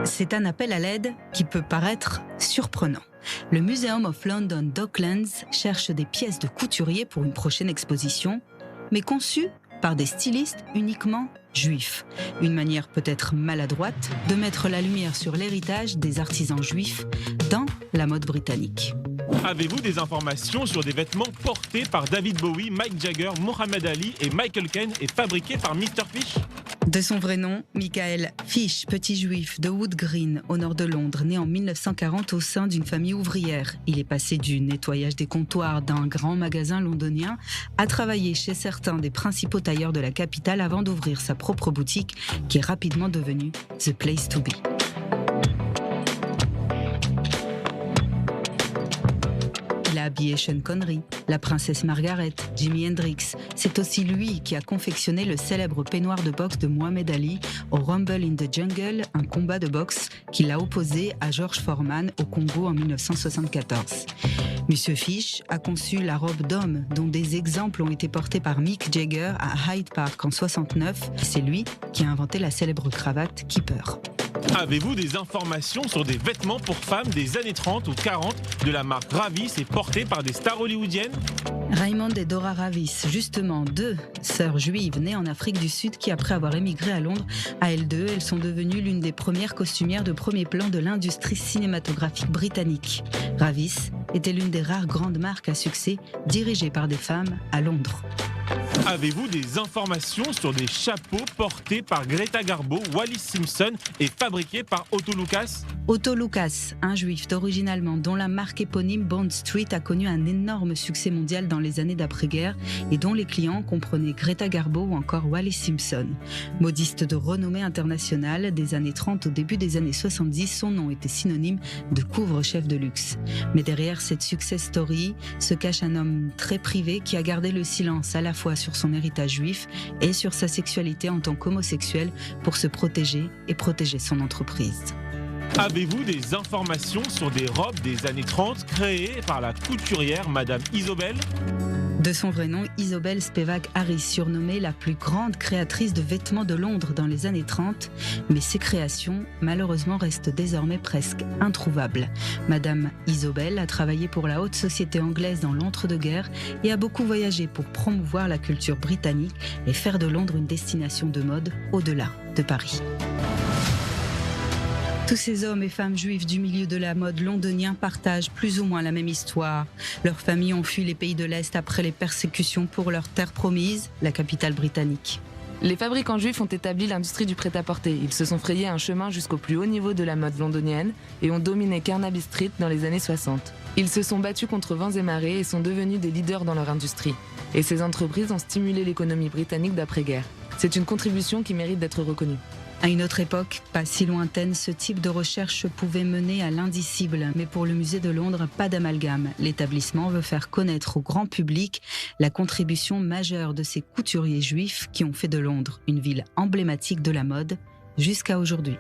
C'est un appel à l'aide qui peut paraître surprenant. Le Museum of London Docklands cherche des pièces de couturier pour une prochaine exposition, mais conçues par des stylistes uniquement juifs. Une manière peut-être maladroite de mettre la lumière sur l'héritage des artisans juifs dans la mode britannique. Avez-vous des informations sur des vêtements portés par David Bowie, Mick Jagger, Mohamed Ali et Michael Caine et fabriqués par Mr. Fish ? De son vrai nom, Michael Fish, petit juif de Wood Green, au nord de Londres, né en 1940 au sein d'une famille ouvrière. Il est passé du nettoyage des comptoirs d'un grand magasin londonien à travailler chez certains des principaux tailleurs de la capitale avant d'ouvrir sa propre boutique qui est rapidement devenue The Place to Be. Il a habillé Sean Connery, la princesse Margaret, Jimi Hendrix. C'est aussi lui qui a confectionné le célèbre peignoir de boxe de Mohamed Ali au Rumble in the Jungle, un combat de boxe qu'il a opposé à George Foreman au Congo en 1974. Monsieur Fish a conçu la robe d'homme dont des exemples ont été portés par Mick Jagger à Hyde Park en 1969. C'est lui qui a inventé la célèbre cravate Keeper. Avez-vous des informations sur des vêtements pour femmes des années 30 ou 40 de la marque Ravis et portés par des stars hollywoodiennes ? Raymond et Dora Ravis, justement deux sœurs juives nées en Afrique du Sud qui, après avoir émigré à Londres, à elles deux, elles sont devenues l'une des premières costumières de premier plan de l'industrie cinématographique britannique. Ravis était l'une des rares grandes marques à succès dirigées par des femmes à Londres. Avez-vous des informations sur des chapeaux portés par Greta Garbo, Wallis Simpson et fabriqués par Otto Lucas ? Otto Lucas, un juif d'origine allemande dont la marque éponyme Bond Street a connu un énorme succès mondial dans les années d'après-guerre et dont les clients comprenaient Greta Garbo ou encore Wallis Simpson. Modiste de renommée internationale, des années 30 au début des années 70, son nom était synonyme de couvre-chef de luxe. Mais derrière cette success story se cache un homme très privé qui a gardé le silence à la fois sur son héritage juif et sur sa sexualité en tant qu'homosexuel pour se protéger et protéger son entreprise. Avez-vous des informations sur des robes des années 30 créées par la couturière Madame Isobel ? De son vrai nom, Isobel Spevak Harris, surnommée la plus grande créatrice de vêtements de Londres dans les années 30, mais ses créations, malheureusement, restent désormais presque introuvables. Madame Isobel a travaillé pour la haute société anglaise dans l'entre-deux-guerres et a beaucoup voyagé pour promouvoir la culture britannique et faire de Londres une destination de mode au-delà de Paris. Tous ces hommes et femmes juifs du milieu de la mode londonien partagent plus ou moins la même histoire. Leurs familles ont fui les pays de l'Est après les persécutions pour leur terre promise, la capitale britannique. Les fabricants juifs ont établi l'industrie du prêt-à-porter. Ils se sont frayés un chemin jusqu'au plus haut niveau de la mode londonienne et ont dominé Carnaby Street dans les années 60. Ils se sont battus contre vents et marées et sont devenus des leaders dans leur industrie. Et ces entreprises ont stimulé l'économie britannique d'après-guerre. C'est une contribution qui mérite d'être reconnue. À une autre époque, pas si lointaine, ce type de recherche pouvait mener à l'indicible. Mais pour le musée de Londres, pas d'amalgame. L'établissement veut faire connaître au grand public la contribution majeure de ces couturiers juifs qui ont fait de Londres une ville emblématique de la mode jusqu'à aujourd'hui.